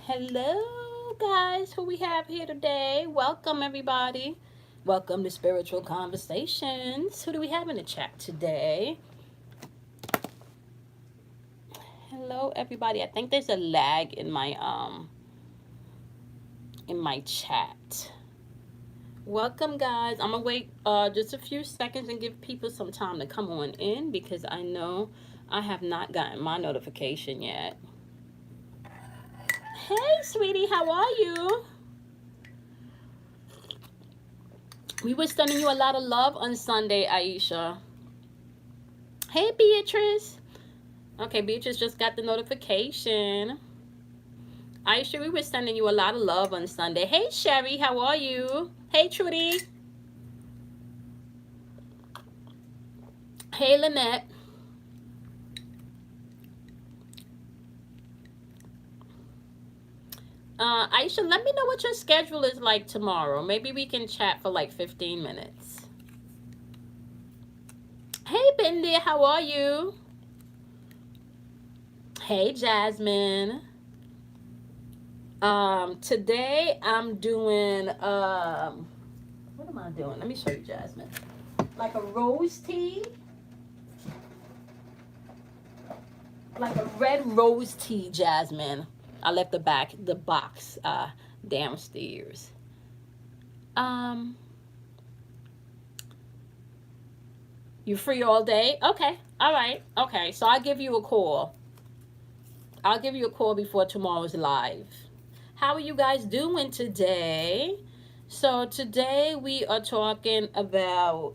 Hello, guys. Who we have here today? Welcome, everybody. Welcome to Spiritual Conversations. Who do we have in the chat today? Hello, everybody. I think there's a lag in my chat. Welcome, guys. I'm gonna wait just a few seconds and give people some time to come on in because I know I have not gotten my notification yet. Hey, sweetie, how are you? We were sending you a lot of love on Sunday, Aisha. Hey, Beatrice. Okay, Beatrice just got the notification. Aisha, we were sending you a lot of love on Sunday. Hey, Sherry, how are you? Hey, Trudy. Hey, Lynette. Aisha, let me know what your schedule is like tomorrow. Maybe we can chat for like 15 minutes. Hey, Bindi, how are you? Hey, Jasmine. Today I'm doing, what am I doing? Let me show you, Jasmine. Like a rose tea. Like a red rose tea, Jasmine. I left the box downstairs. Um, you free all day? Okay. All right. Okay. So I'll give you a call. I'll give you a call before tomorrow's live. How are you guys doing today? So today we are talking about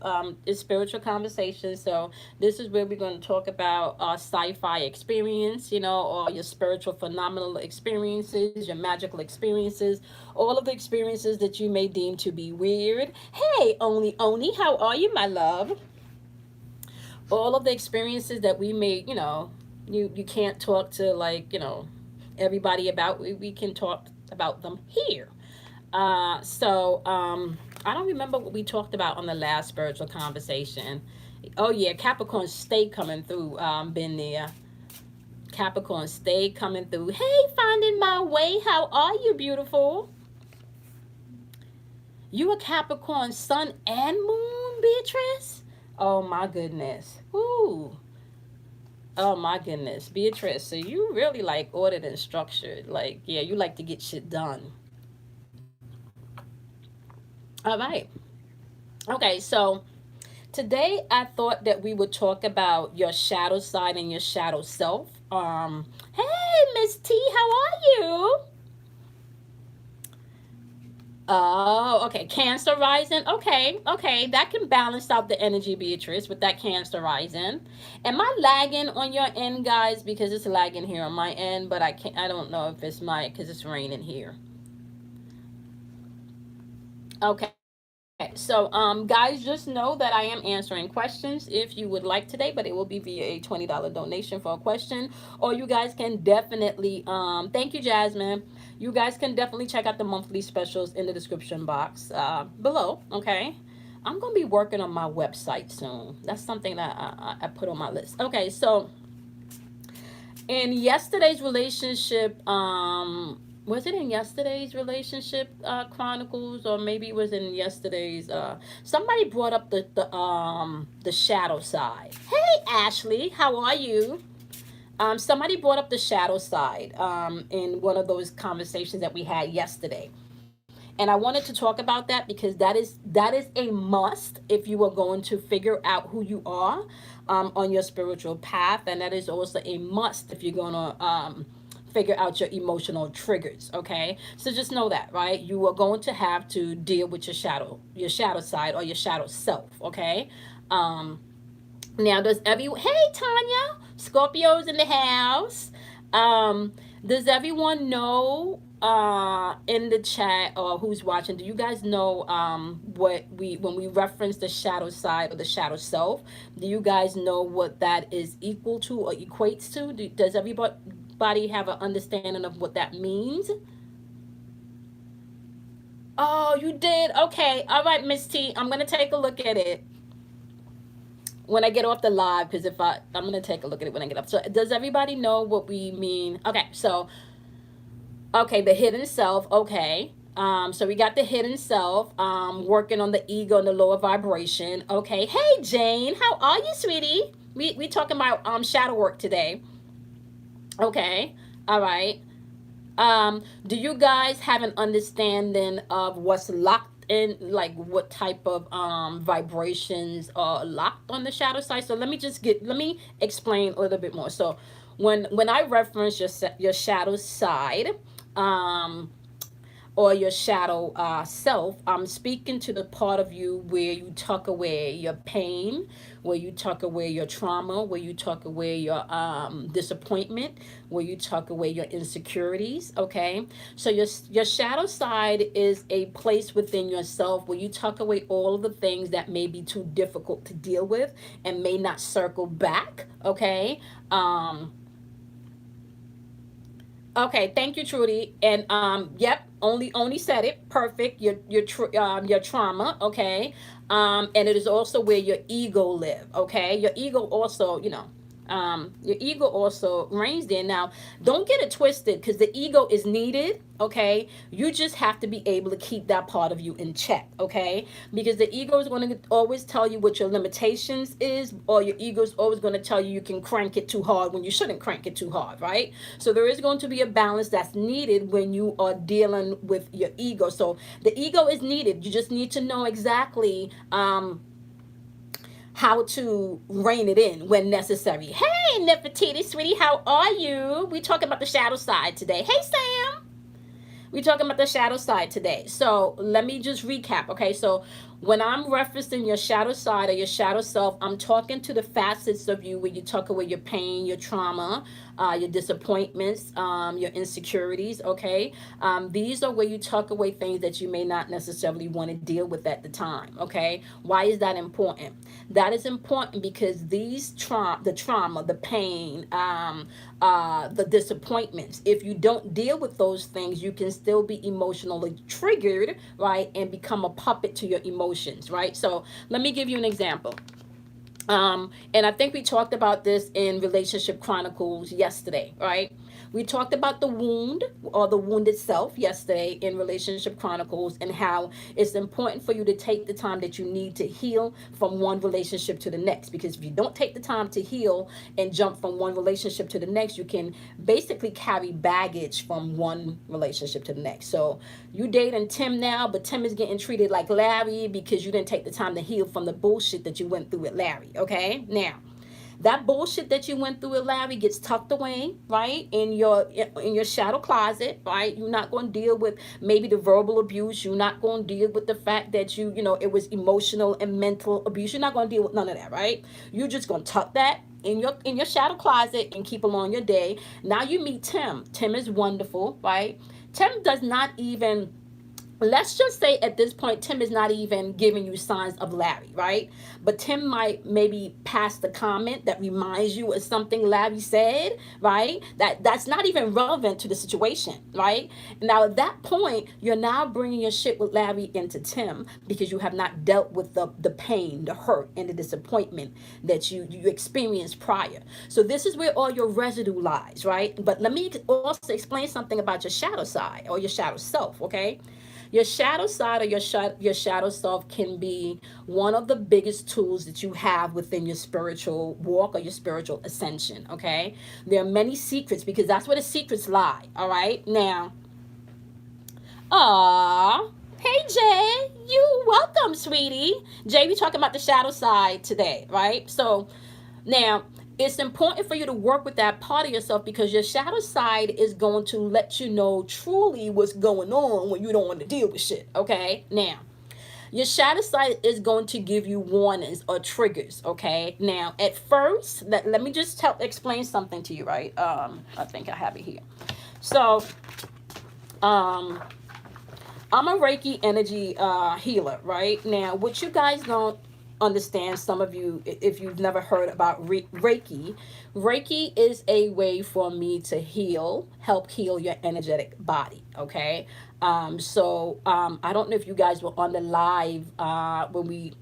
spiritual conversations. So this is where we're going to talk about sci-fi experience, or your spiritual phenomenal experiences, your magical experiences, all of the experiences that you may deem to be weird. Hey, Only Oni, how are you, my love? All of the experiences that we may, you can't talk to everybody about. We can talk about them here. I don't remember what we talked about on the last spiritual conversation. Oh yeah, Capricorn, stay coming through. Been there. Capricorn, stay coming through. Hey, finding my way. How are you, beautiful? You a Capricorn, sun and moon, Beatrice? Oh my goodness. Ooh. Oh my goodness, Beatrice. So you really like ordered and structured. Like, yeah, you like to get shit done. All right. Okay, so today I thought that we would talk about your shadow side and your shadow self. Hey, Miss T, how are you? Oh, okay. Cancer rising. Okay, okay. That can balance out the energy, Beatrice, with that Cancer rising. Am I lagging on your end, guys? Because it's lagging here on my end, but I can't. I don't know if it's my because it's raining here. Okay. So, guys, just know that I am answering questions if you would like today, but it will be via a $20 donation for a question. Or you guys can definitely, thank you, Jasmine. You guys can definitely check out the monthly specials in the description box below, okay? I'm going to be working on my website soon. That's something that I put on my list. Okay, so in yesterday's relationship, was it in yesterday's relationship chronicles, or maybe it was in yesterday's somebody brought up the shadow side. Hey, Ashley, how are you? Somebody brought up the shadow side in one of those conversations that we had yesterday, and I wanted to talk about that because that is a must if you are going to figure out who you are on your spiritual path, and that is also a must if you're going to figure out your emotional triggers. Okay, so just know that, right? You are going to have to deal with your shadow side or your shadow self. Okay. um Now, does everyone, hey Tanya, Scorpios in the house. Does everyone know in the chat or who's watching, do you guys know what we when we reference the shadow side or the shadow self, do you guys know what that is equal to or equates to? Does everybody have an understanding of what that means? Oh, you did? Okay. All right, Miss T. I'm going to take a look at it when I get off the live, because I'm gonna take a look at it when I get up. So does everybody know what we mean? Okay, so Okay, the hidden self. Okay. So we got the hidden self, working on the ego and the lower vibration. Okay. Hey Jane, how are you, sweetie? We talking about shadow work today. Okay. All right. Do you guys have an understanding of what's locked in, like what type of vibrations are locked on the shadow side? So let me explain a little bit more. So when I reference your shadow side, um or your shadow self, I'm speaking to the part of you where you tuck away your pain, where you tuck away your trauma, where you tuck away your disappointment, where you tuck away your insecurities. Okay, so your shadow side is a place within yourself where you tuck away all of the things that may be too difficult to deal with and may not circle back. Okay. Okay, thank you, Trudy. And yep, only said it perfect. Your trauma, okay, and it is also where your ego live. Okay, your ego also, your ego also reigns there. Now, don't get it twisted, because the ego is needed. Okay, you just have to be able to keep that part of you in check. Okay, because the ego is going to always tell you what your limitations is, or your ego is always going to tell you can crank it too hard when you shouldn't crank it too hard, right? So there is going to be a balance that's needed when you are dealing with your ego. So the ego is needed. You just need to know exactly how to rein it in when necessary. Hey, Nefertiti, sweetie, how are you? We talking about the shadow side today. Hey, Sam. We're talking about the shadow side today. So let me just recap. Okay, so when I'm referencing your shadow side or your shadow self, I'm talking to the facets of you where you tuck away your pain, your trauma, your disappointments, your insecurities. Okay, these are where you tuck away things that you may not necessarily want to deal with at the time. Okay, why is that important? That is important because the trauma, the pain, the disappointments, if you don't deal with those things, you can still be emotionally triggered, right, and become a puppet to your emotions, right? So let me give you an example. And I think we talked about this in Relationship Chronicles yesterday, right? We talked about the wound or the wound itself yesterday in Relationship Chronicles, and how it's important for you to take the time that you need to heal from one relationship to the next. Because if you don't take the time to heal and jump from one relationship to the next, you can basically carry baggage from one relationship to the next. So you dating Tim now, but Tim is getting treated like Larry because you didn't take the time to heal from the bullshit that you went through with Larry. Okay, now that bullshit that you went through with Larry gets tucked away, right, in your shadow closet, right? You're not going to deal with maybe the verbal abuse. You're not going to deal with the fact that it was emotional and mental abuse. You're not going to deal with none of that, right? You're just going to tuck that in your shadow closet and keep along your day. Now you meet Tim. Tim is wonderful, right? Tim does not even, let's just say at this point, Tim is not even giving you signs of Larry, right? But Tim might maybe pass the comment that reminds you of something Larry said, right? That's not even relevant to the situation, right? Now at that point, you're now bringing your shit with Larry into Tim because you have not dealt with the pain, the hurt, and the disappointment that you experienced prior. So this is where all your residue lies, right? But let me also explain something about your shadow side or your shadow self, okay? Your shadow side or your shadow self can be one of the biggest tools that you have within your spiritual walk or your spiritual ascension. Okay, there are many secrets because that's where the secrets lie. All right, now, hey Jay, you welcome, sweetie. Jay, we talking about the shadow side today, right? So now, it's important for you to work with that part of yourself because your shadow side is going to let you know truly what's going on when you don't want to deal with shit. Okay, now your shadow side is going to give you warnings or triggers. Okay, now at first, let me just explain something to you, right? I think I have it here. So, um, I'm a Reiki energy healer, right? Now, what you guys don't understand, some of you, if you've never heard about Reiki, Reiki is a way for me to help heal your energetic body, okay? I don't know if you guys were on the live when we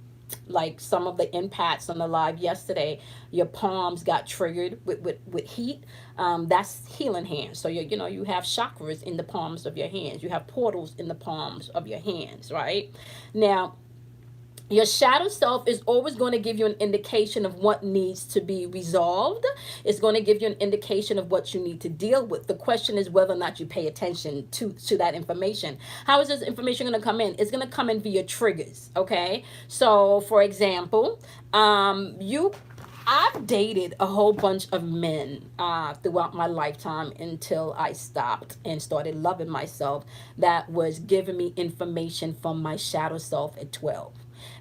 like some of the impacts on the live yesterday, your palms got triggered with heat. That's healing hands. So you have chakras in the palms of your hands. You have portals in the palms of your hands, right? Now, your shadow self is always going to give you an indication of what needs to be resolved. It's going to give you an indication of what you need to deal with. The question is whether or not you pay attention to that information. How is this information going to come in? It's going to come in via triggers. Okay, so for example, you I've dated a whole bunch of men throughout my lifetime until I stopped and started loving myself. That was giving me information from my shadow self at 12.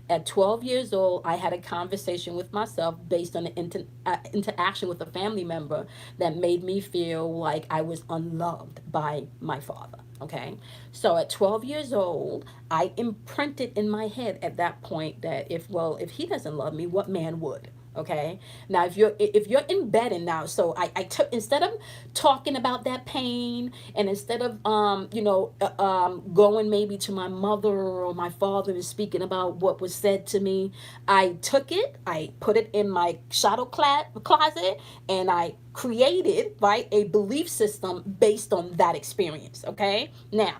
At 12 years old, I had a conversation with myself based on an interaction with a family member that made me feel like I was unloved by my father. Okay. So at 12 years old, I imprinted in my head at that point that if he doesn't love me, what man would? Okay. Now if you're in bed and now, so I took, instead of talking about that pain, and instead of going maybe to my mother or my father and speaking about what was said to me, I took it, I put it in my shadow closet, and I created, right, a belief system based on that experience. Okay. Now,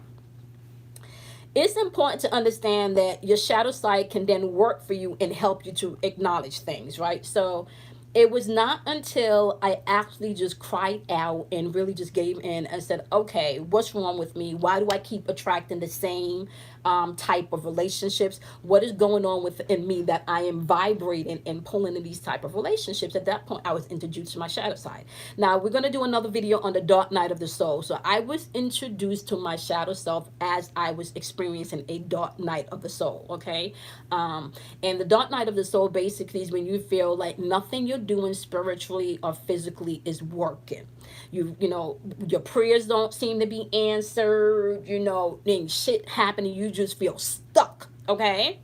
it's important to understand that your shadow side can then work for you and help you to acknowledge things, right? So it was not until I actually just cried out and really just gave in and said, okay, what's wrong with me? Why do I keep attracting the same type of relationships? What is going on within me that I am vibrating and pulling in these type of relationships? At that point, I was introduced to my shadow side. Now, we're going to do another video on the dark night of the soul. So I was introduced to my shadow self as I was experiencing a dark night of the soul, okay? And the dark night of the soul basically is when you feel like nothing you're doing spiritually or physically is working. Your prayers don't seem to be answered, then shit happening, you just feel stuck. Okay.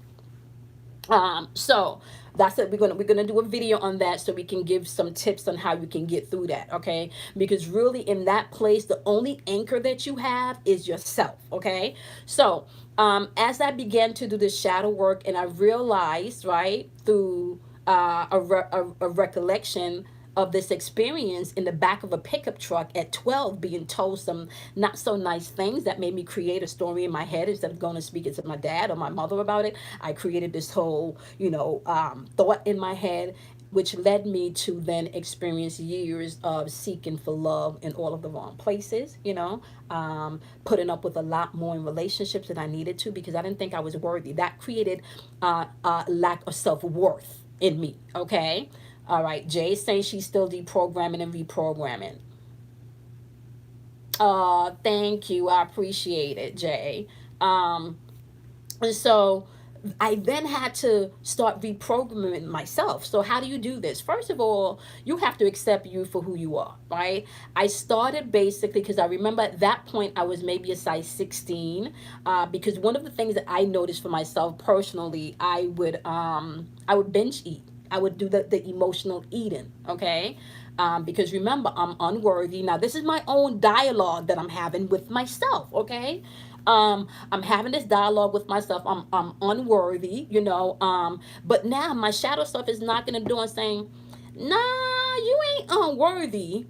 So that's it. We're gonna do a video on that so we can give some tips on how you can get through that. Okay, because really in that place, the only anchor that you have is yourself. Okay, so as I began to do the shadow work, and I realized, right, through a recollection of this experience in the back of a pickup truck at 12, being told some not so nice things that made me create a story in my head. Instead of going and speaking to my dad or my mother about it, I created this whole thought in my head, which led me to then experience years of seeking for love in all of the wrong places, putting up with a lot more in relationships than I needed to, because I didn't think I was worthy. That created lack of self-worth in me. Okay. All right, Jay's saying she's still deprogramming and reprogramming. Thank you. I appreciate it, Jay. And so I then had to start reprogramming myself. So how do you do this? First of all, you have to accept you for who you are, right? I started basically because I remember at that point I was maybe a size 16, because one of the things that I noticed for myself personally, I would binge eat. I would do the emotional eating, okay? Because remember, I'm unworthy. Now, this is my own dialogue that I'm having with myself, okay? I'm having this dialogue with myself. I'm unworthy, but now my shadow self is knocking the door and saying, nah, you ain't unworthy.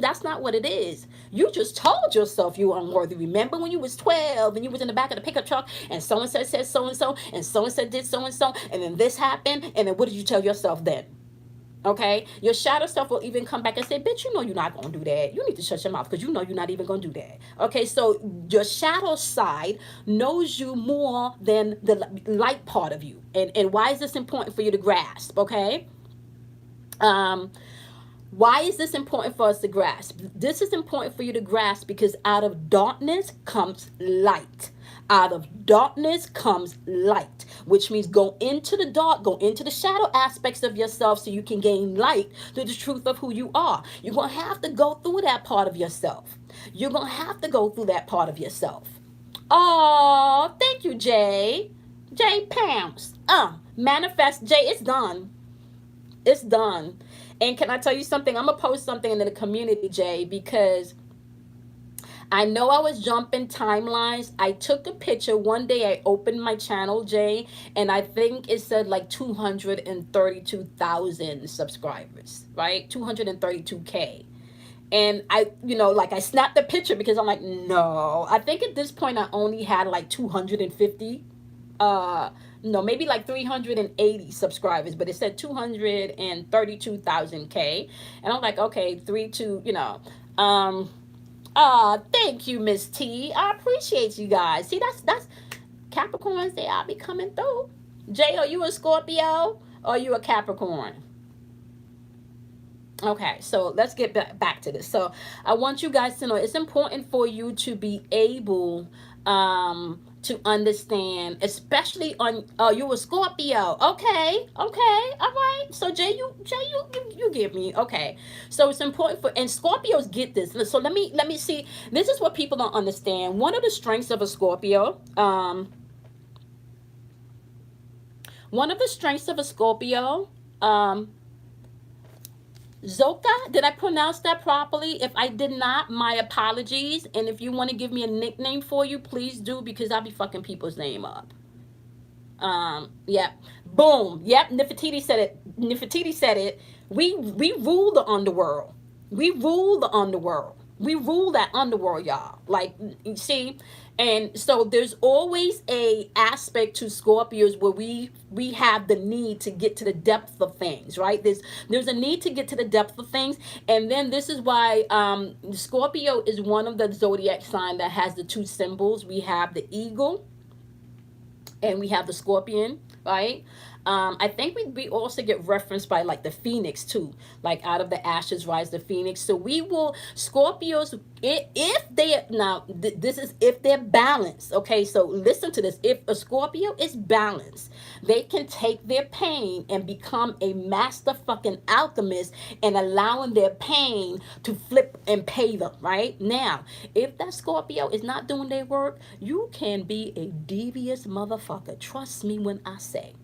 That's not what it is. You just told yourself you were unworthy. Remember when you was 12 and you was in the back of the pickup truck and so-and-so said so-and-so and so-and-so did so-and-so and then this happened, and then what did you tell yourself then? Okay, your shadow self will even come back and say, bitch, you're not going to do that. You need to shut your mouth because you're not even going to do that. Okay, so your shadow side knows you more than the light part of you. And why is this important for you to grasp? Okay, why is this important for us to grasp? This is important for you to grasp because out of darkness comes light. Out of darkness comes light, which means go into the dark, go into the shadow aspects of yourself so you can gain light to the truth of who you are. You're going to have to go through that part of yourself. You're going to have to go through that part of yourself. Oh, thank you, Jay. Jay Pounce. Manifest. Jay, it's done. It's done. And can I tell you something? I'm going to post something in the community, Jay, because I know I was jumping timelines. I took a picture one day. I opened my channel, Jay, and I think it said like 232,000 subscribers, right? 232K. And I, like I snapped the picture because I'm like, no. I think at this point I only had like 250, uh, no, maybe like 380 subscribers, but it said 232,000K. And I'm like, okay, 3, 2, thank you, Miss T. I appreciate you guys. See, that's Capricorns. They all be coming through. Jay, are you a Scorpio or are you a Capricorn? Okay, so let's get back to this. So I want you guys to know it's important for you to be able to understand, especially on you a Scorpio. Okay, all right. So you give me okay. So it's important for, and Scorpios get this. So let me see. This is what people don't understand. One of the strengths of a Scorpio, one of the strengths of a Scorpio, Zoka, did I pronounce that properly? If I did not, my apologies. And if you want to give me a nickname for you, please do, because I'll be fucking people's name up. Yep. Boom. Yep. Nefertiti said it. Nefertiti said it. We rule the underworld. We rule the underworld. We rule that underworld, y'all. Like, you see, and so there's always a aspect to Scorpios where we have the need to get to the depth of things, right? There's a need to get to the depth of things, and then this is why Scorpio is one of the zodiac sign that has the two symbols. We have the eagle and we have the scorpion, right? I think we also get referenced by like the phoenix too, like out of the ashes rise the phoenix. So we will Scorpios, if they now this is if they're balanced. Okay, so listen to this. If a Scorpio is balanced, they can take their pain and become a master fucking alchemist and allowing their pain to flip and pay them. Right now, if that Scorpio is not doing their work, you can be a devious motherfucker. Trust me when I say.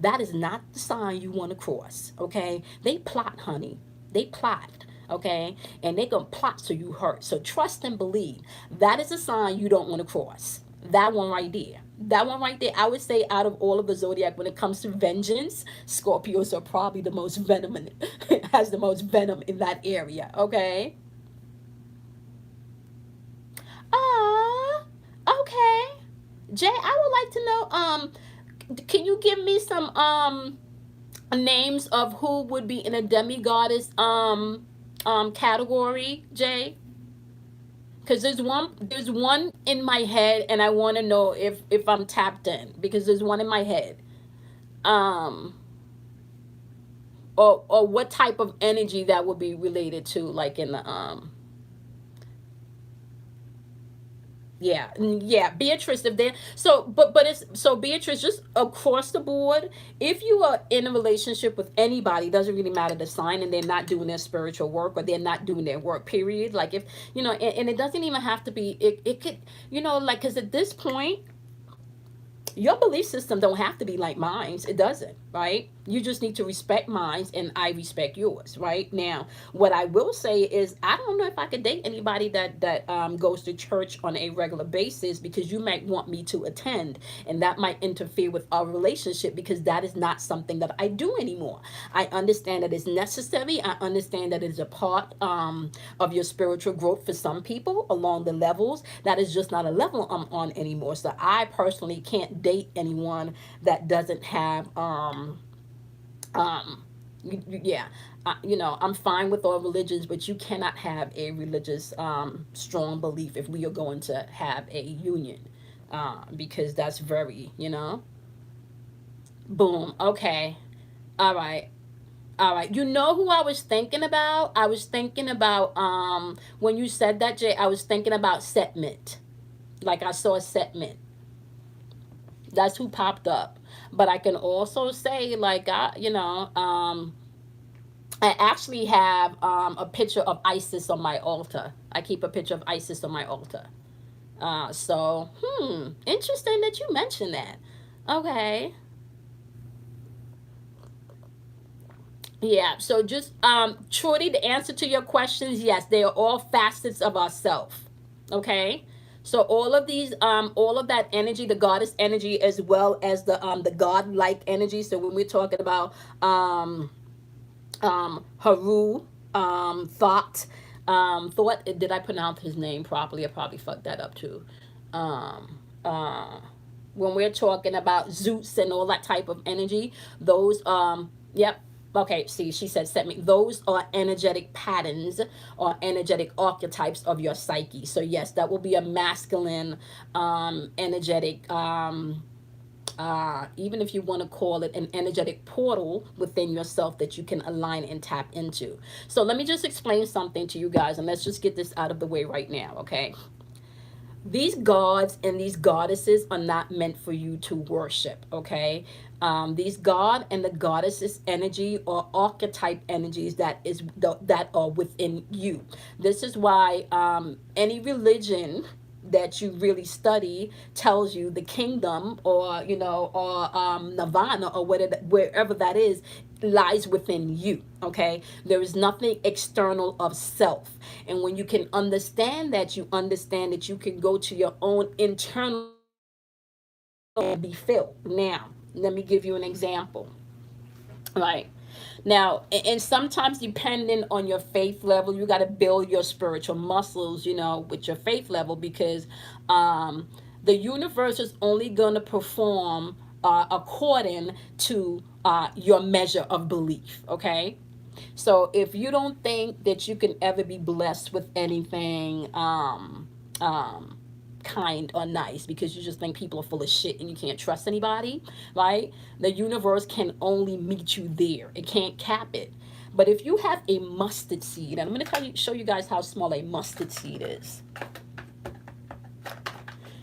That is not the sign you want to cross, okay? They plot, honey. They plot, okay? And they gonna plot so you hurt. So trust and believe. That is a sign you don't want to cross. That one right there. That one right there, I would say out of all of the zodiac, when it comes to vengeance, Scorpios are probably the most venom in it. Has the most venom in that area, okay? Ah, okay. Jay, I would like to know, can you give me some names of who would be in a demigoddess category, Jay? Because there's one in my head, and I want to know if I'm tapped in, because there's one in my head. Um, or what type of energy that would be related to, like in the yeah, yeah, Beatrice. If they so, but it's so Beatrice. Just across the board, if you are in a relationship with anybody, doesn't really matter the sign, and they're not doing their spiritual work or they're not doing their work. Period. Like if and it doesn't even have to be. It could like because at this point your belief system don't have to be like mine. It doesn't, right? You just need to respect mine and I respect yours, right? Now, what I will say is I don't know if I could date anybody that goes to church on a regular basis, because you might want me to attend and that might interfere with our relationship, because that is not something that I do anymore. I understand that it's necessary. I understand that it is a part of your spiritual growth for some people along the levels. That is just not a level I'm on anymore. So I personally can't date anyone that doesn't have um yeah, I'm fine with all religions, but you cannot have a religious strong belief if we are going to have a union, because that's very, boom. Okay, all right. All right. You know who I was thinking about? I was thinking about when you said that, Jay, I was thinking about Setmint. Like I saw Setmint. That's who popped up. But I can also say, like, I actually have a picture of Isis on my altar. I keep a picture of Isis on my altar. So, interesting that you mentioned that. Okay. Yeah, so just Trudy, the answer to your questions, yes, they are all facets of ourself. Okay. So all of that energy, the goddess energy, as well as the god-like energy. So when we're talking about Haru, thought, did I pronounce his name properly? I probably fucked that up too. Um, uh, when we're talking about Zeus and all that type of energy, those, yep. Okay, see, she said, set me. Those are energetic patterns or energetic archetypes of your psyche. So, yes, that will be a masculine, energetic, even if you want to call it an energetic portal within yourself that you can align and tap into. So let me just explain something to you guys, and let's just get this out of the way right now, okay? These gods and these goddesses are not meant for you to worship, okay? These god and the goddesses energy or archetype energies that are within you. This is why any religion that you really study tells you the kingdom, or or nirvana, or whatever, wherever that is, lies within you. Okay, there is nothing external of self. And when you can understand that, you understand that you can go to your own internal and be filled. Now let me give you an example. Right. Now, and sometimes depending on your faith level, you got to build your spiritual muscles, with your faith level, because the universe is only going to perform according to your measure of belief, okay? So if you don't think that you can ever be blessed with anything, um, kind or nice, because you just think people are full of shit and you can't trust anybody, right? The universe can only meet you there. It can't cap it. But if you have a mustard seed, and I'm going to show you guys how small a mustard seed is.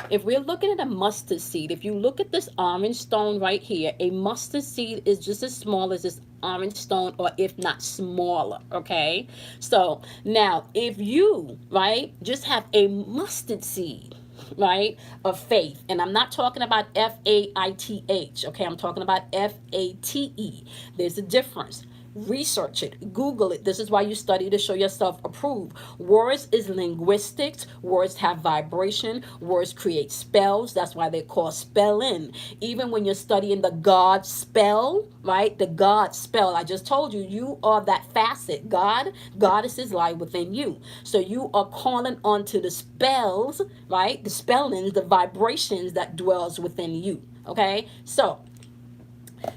If we're looking at a mustard seed, if you look at this orange stone right here, a mustard seed is just as small as this orange stone, or if not smaller, okay? So now, if you, right, just have a mustard seed, right, of faith, and I'm not talking about faith, okay? I'm talking about fate. There's a difference. Research it, Google it. This is why you study to show yourself approved. Words is linguistics. Words have vibration. Words create spells. That's why they're called spelling. Even when you're studying the God spell, right? The God spell. I just told you, you are that facet. God, goddesses lie within you. So you are calling onto the spells, right? The spellings, the vibrations that dwells within you. Okay? So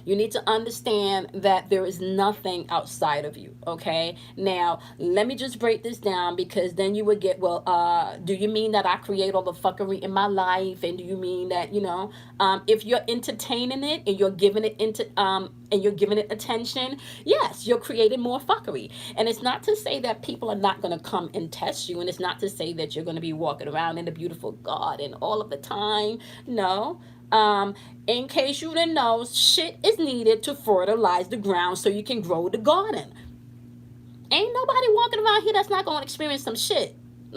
you need to understand that there is nothing outside of you, okay? Now, let me just break this down, because then you would get, well, do you mean that I create all the fuckery in my life? And do you mean that, if you're entertaining it and you're giving it attention, yes, you're creating more fuckery. And it's not to say that people are not going to come and test you, and it's not to say that you're going to be walking around in the beautiful garden all of the time. No. Um, in case you didn't know, shit is needed to fertilize the ground so you can grow the garden. Ain't nobody walking around here that's not going to experience some shit.